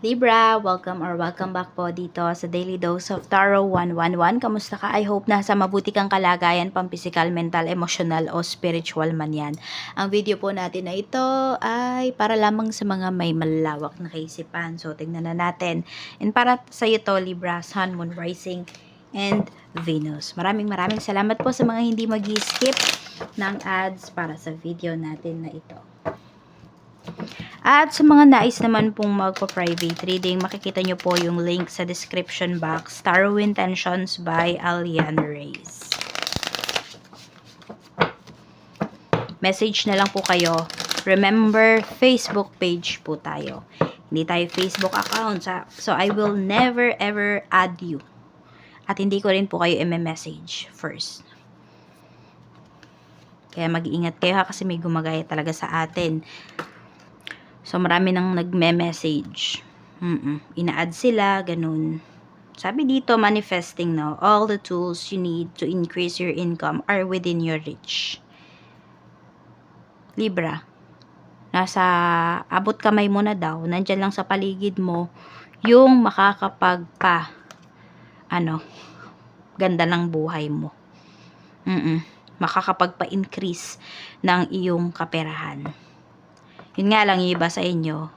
Libra, welcome back po dito sa Daily Dose of Tarot 111. Kamusta ka? I hope nasa mabuti kang kalagayan, pampisikal, mental, emotional o spiritual man yan. Ang video po natin na ito ay para lamang sa mga may malawak na kaisipan. So, tingnan na natin. And para sa iyo to, Libra, Sun, Moon, Rising, and Venus. Maraming salamat po sa mga hindi mag-skip ng ads para sa video natin na ito. At sa mga nais naman pong magpa-private reading, makikita nyo po yung link sa description box. Tarot Intentions by Alian Reyes. Message na lang po kayo. Remember, Facebook page po tayo. Hindi tayo Facebook account. So, I will never ever add you. At hindi ko rin po kayo i-message first. Kaya mag-iingat kayo ha, kasi may gumagaya talaga sa atin. So, marami nang nagme-message. Ina-add sila, ganun. Sabi dito, manifesting, no? All the tools you need to increase your income are within your reach. Libra, nasa abot kamay mo na daw, nandyan lang sa paligid mo, yung ganda ng buhay mo. Makakapagpa-increase ng iyong kaperahan. Yun nga lang, yung iba sa inyo,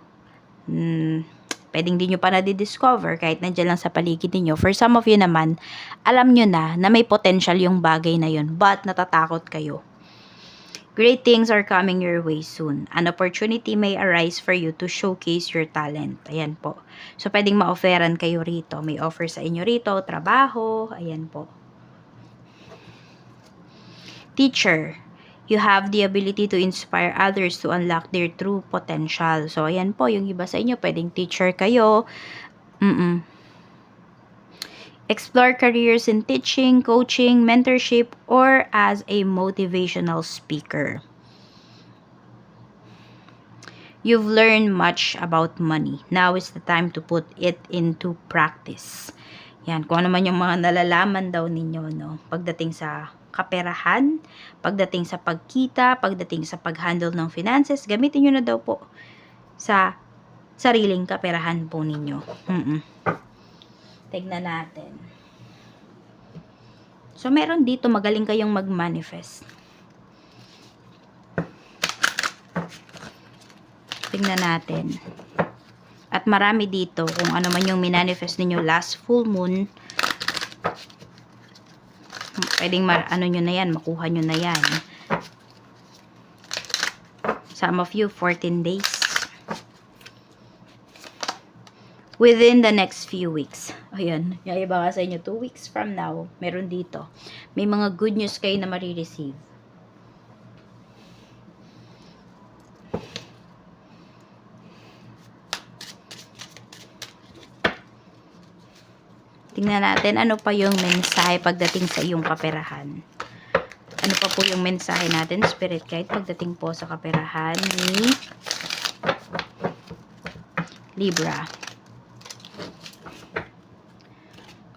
pwedeng di nyo pa na-discover kahit nandiyan lang sa paligid niyo. For some of you naman, alam nyo na may potential yung bagay na yun, but natatakot kayo. Great things are coming your way soon. An opportunity may arise for you to showcase your talent. Ayan po. So, pwedeng ma-offeran kayo rito. May offer sa inyo rito, trabaho, ayan po. Teacher, you have the ability to inspire others to unlock their true potential. So, ayan po, yung iba sa inyo, pwedeng teacher kayo. Explore careers in teaching, coaching, mentorship, or as a motivational speaker. You've learned much about money. Now is the time to put it into practice. Yan, kung ano man yung mga nalalaman daw ninyo, no? Pagdating sa kaperahan, pagdating sa pagkita, pagdating sa pag-handle ng finances, gamitin nyo na daw po sa sariling kaperahan po ninyo. Tignan natin. So, meron dito, magaling kayong mag-manifest. Tignan natin. At marami dito, kung ano man yung minanifest ninyo last full moon, pwedeng nyo na yan, makuha nyo na yan. Some of you, 14 days. Within the next few weeks. Ayan, yung iba ka sa inyo, 2 weeks from now, meron dito. May mga good news kayo na marireceive. Tingnan natin ano pa yung mensahe pagdating sa iyong kaperahan. Ano pa po yung mensahe natin, Spirit Guide, pagdating po sa kaperahan ni Libra.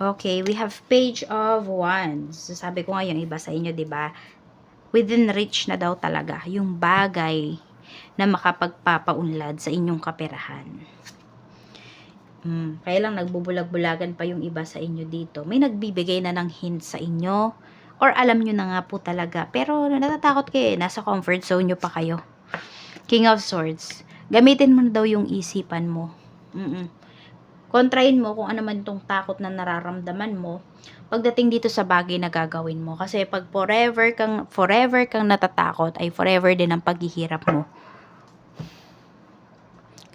Okay, we have Page of Wands. So, sabi ko nga yung iba sa inyo, 'di ba? Within reach na daw talaga yung bagay na makapagpapaunlad sa inyong kaperahan. Kaya lang nagbubulag-bulagan pa yung iba sa inyo dito. May nagbibigay na ng hint sa inyo or alam nyo na nga po talaga. Pero natatakot kayo, nasa comfort zone nyo pa kayo. King of Swords. Gamitin mo na daw yung isipan mo. Kontrahin mo kung ano man itong takot na nararamdaman mo pagdating dito sa bagay na gagawin mo. Kasi pag forever kang natatakot, ay forever din ang paghihirap mo.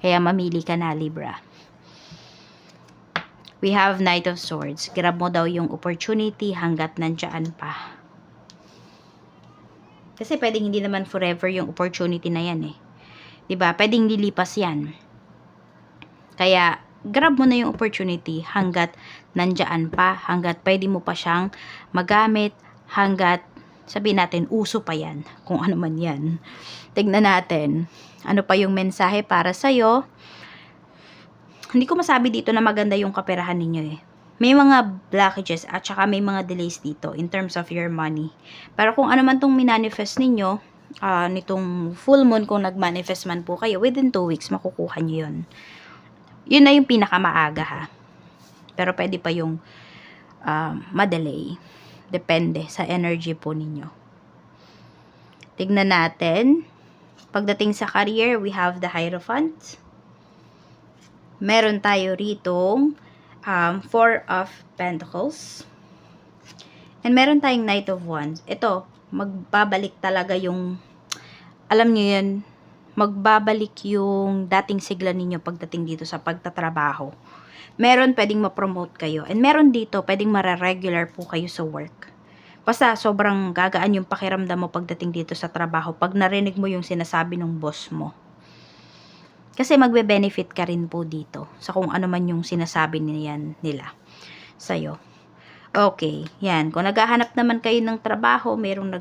Kaya mamili ka na, Libra. We have Knight of Swords. Grab mo daw yung opportunity hanggat nandiyan pa. Kasi pwedeng hindi naman forever yung opportunity na yan eh. 'Di ba? Pwedeng lilipas yan. Kaya grab mo na yung opportunity hanggat nandiyan pa, hanggat pwede mo pa siyang magamit, hanggat sabihin natin uso pa yan, kung ano man yan. Tignan natin. Ano pa yung mensahe para sa'yo? Hindi ko masabi dito na maganda yung kaperahan ninyo eh. May mga blockages at saka may mga delays dito in terms of your money. Pero kung ano man tong minanifest ninyo, nitong full moon, kung nag-manifest man po kayo, within 2 weeks, makukuha nyo yun. Yun na yung pinakamaaga ha. Pero pwede pa yung madelay. Depende sa energy po ninyo. Tignan natin. Pagdating sa career, we have the Hierophant. Meron tayo ritong Four of Pentacles. And meron tayong Knight of Wands. Ito, magbabalik talaga yung, alam nyo yun, magbabalik yung dating sigla ninyo pagdating dito sa pagtatrabaho. Meron pwedeng ma-promote kayo. And meron dito, pwedeng mara-regular po kayo sa work. Basta sobrang gagaan yung pakiramdam mo pagdating dito sa trabaho pag narinig mo yung sinasabi ng boss mo. Kasi magbe-benefit ka rin po dito sa kung ano man yung sinasabi nila sa'yo. Okay, yan. Kung naghahanap naman kayo ng trabaho, mayroong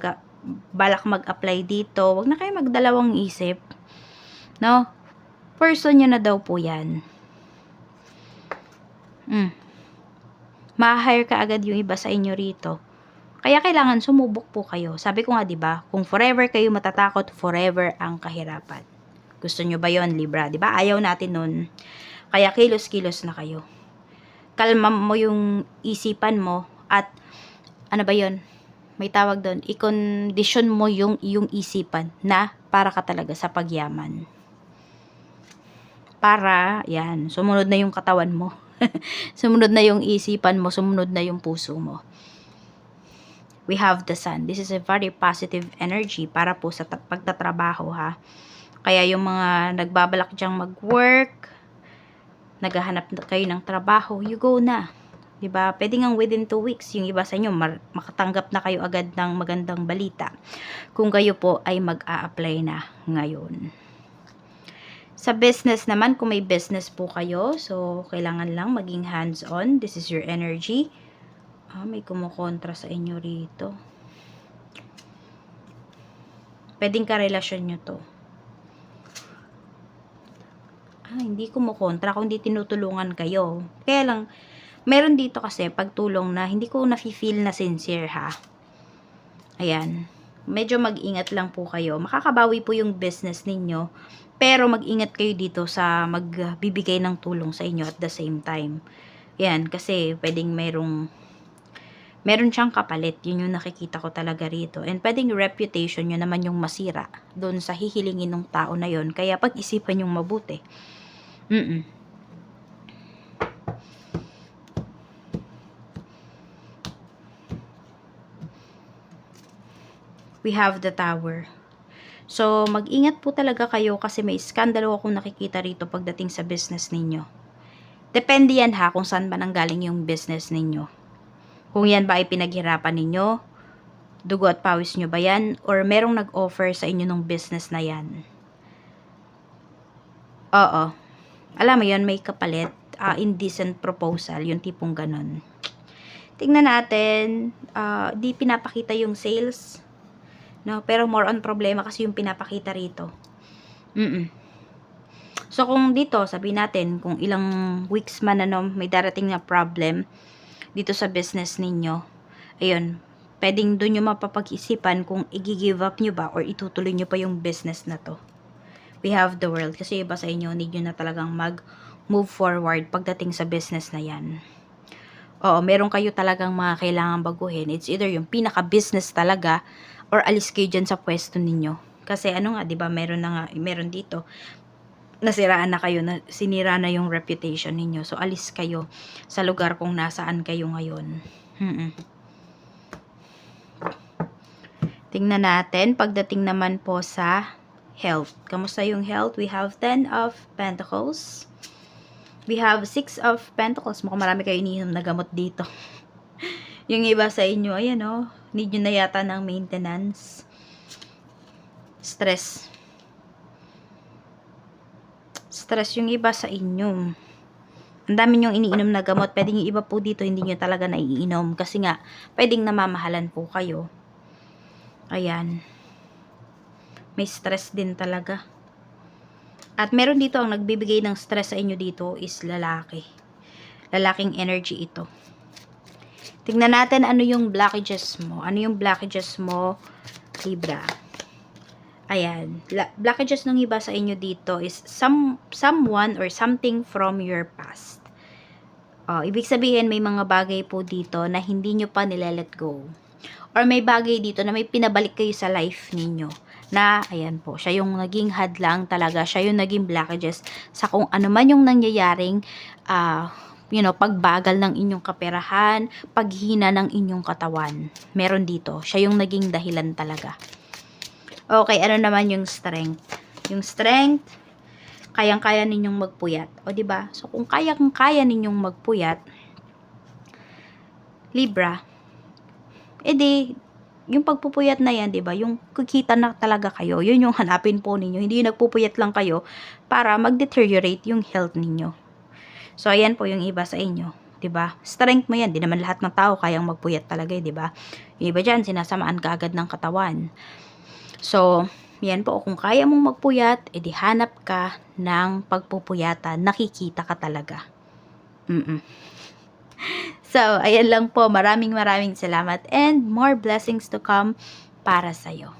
balak mag-apply dito, wag na kayo magdalawang isip. No? Person nyo na daw po yan. Ma-hire ka agad yung iba sa inyo rito. Kaya kailangan sumubok po kayo. Sabi ko nga, 'di ba? Kung forever kayo matatakot, forever ang kahirapan. Gusto nyo ba 'yon, Libra? 'Di ba? Ayaw natin nun. Kaya kilos-kilos na kayo. Kalma mo yung isipan mo at ano ba 'yon? May tawag doon, i-condition mo yung iyong isipan na para ka talaga sa pagyaman. Para, yan, sumunod na yung katawan mo. Sumunod na yung isipan mo, sumunod na yung puso mo. We have the Sun. This is a very positive energy para po sa pagtatrabaho ha. Kaya yung mga nagbabalak dyang mag-work, naghahanap kayo ng trabaho, you go na. Diba? Pwede nga within 2 weeks, yung iba sa inyo, makatanggap na kayo agad ng magandang balita. Kung kayo po ay mag-a-apply na ngayon. Sa business naman, kung may business po kayo, so kailangan lang maging hands-on. This is your energy. May kumukontra sa inyo rito. Pwedeng karelasyon nyo to. Hindi kumukontra, kundi tinutulungan kayo. Kaya lang, meron dito kasi pagtulong na hindi ko nafe-feel na sincere ha. Ayan. Medyo mag-ingat lang po kayo. Makakabawi po yung business ninyo. Pero mag-ingat kayo dito sa magbibigay ng tulong sa inyo at the same time. Yan. Kasi pwedeng meron siyang kapalit. Yun yung nakikita ko talaga rito. And pwedeng reputation nyo naman yung masira doon sa hihilingin ng tao na yon. Kaya pag-isipan yung mabuti. We have the Tower. So, mag-ingat po talaga kayo kasi may skandalo akong nakikita rito pagdating sa business ninyo. Depende yan ha kung saan ba nanggaling yung business ninyo. Kung yan ba ay pinaghirapan ninyo, dugo at pawis nyo ba yan, or merong nag-offer sa inyo ng business na yan. Oo. Alam mo yun, may kapalit, indecent proposal, yung tipong ganon. Tingnan natin, di pinapakita yung sales. No, pero more on problema kasi yung pinapakita rito. So, kung dito, sabihin natin, kung ilang weeks man may darating na problem dito sa business ninyo, ayun, pwedeng doon nyo mapapag-isipan kung i-give up nyo ba or itutuloy nyo pa yung business na to. We have the World. Kasi iba sa inyo, need nyo na talagang mag-move forward pagdating sa business na yan. Oo, meron kayo talagang mga kailangan baguhin. It's either yung pinaka-business talaga or alis kayo dyan sa pwesto ninyo. Kasi ano nga, di ba, meron dito, nasiraan na kayo, sinira na yung reputation ninyo. So, alis kayo sa lugar kung nasaan kayo ngayon. Tingnan natin, pagdating naman po sa health. Kamusta yung health? We have 10 of Pentacles. We have 6 of Pentacles. Mukhang marami kayo iniinom na gamot dito. Yung iba sa inyo, ayan o, need nyo na yata ng maintenance. Stress. Stress yung iba sa inyo. Ang dami nyong iniinom na gamot. Pwedeng yung iba po dito, hindi nyo talaga naiinom. Kasi nga, pwedeng namamahalan po kayo. Ayan. May stress din talaga. At meron dito, ang nagbibigay ng stress sa inyo dito is lalaki. Lalaking energy ito. Tingnan natin ano yung blockages mo. Ano yung blockages mo, Libra? Ayan, blockages ng iba sa inyo dito is someone or something from your past. Ibig sabihin may mga bagay po dito na hindi nyo pa nilelet go. Or may bagay dito na may pinabalik kayo sa life ninyo. Na, ayan po, siya yung naging hadlang talaga. Siya yung naging blockages sa kung ano man yung nangyayaring, pagbagal ng inyong kaperahan, paghina ng inyong katawan. Meron dito. Siya yung naging dahilan talaga. Okay, ano naman yung strength? Yung strength, kayang-kaya ninyong magpuyat. O, diba? So, kung kaya ninyong magpuyat, Libra, edi, yung pagpupuyat na yan, diba? Yung kikita na talaga kayo, yun yung hanapin po ninyo. Hindi yung nagpupuyat lang kayo para mag-deteriorate yung health ninyo. So, ayan po yung iba sa inyo. Diba? Strength mo yan. Di naman lahat ng tao kayang magpuyat talaga, diba? Yung iba dyan, sinasamaan ka agad ng katawan. So, yan po, kung kaya mong magpuyat, edi hanap ka ng pagpupuyatan, nakikita ka talaga. So, ayan lang po, maraming salamat and more blessings to come para sa'yo.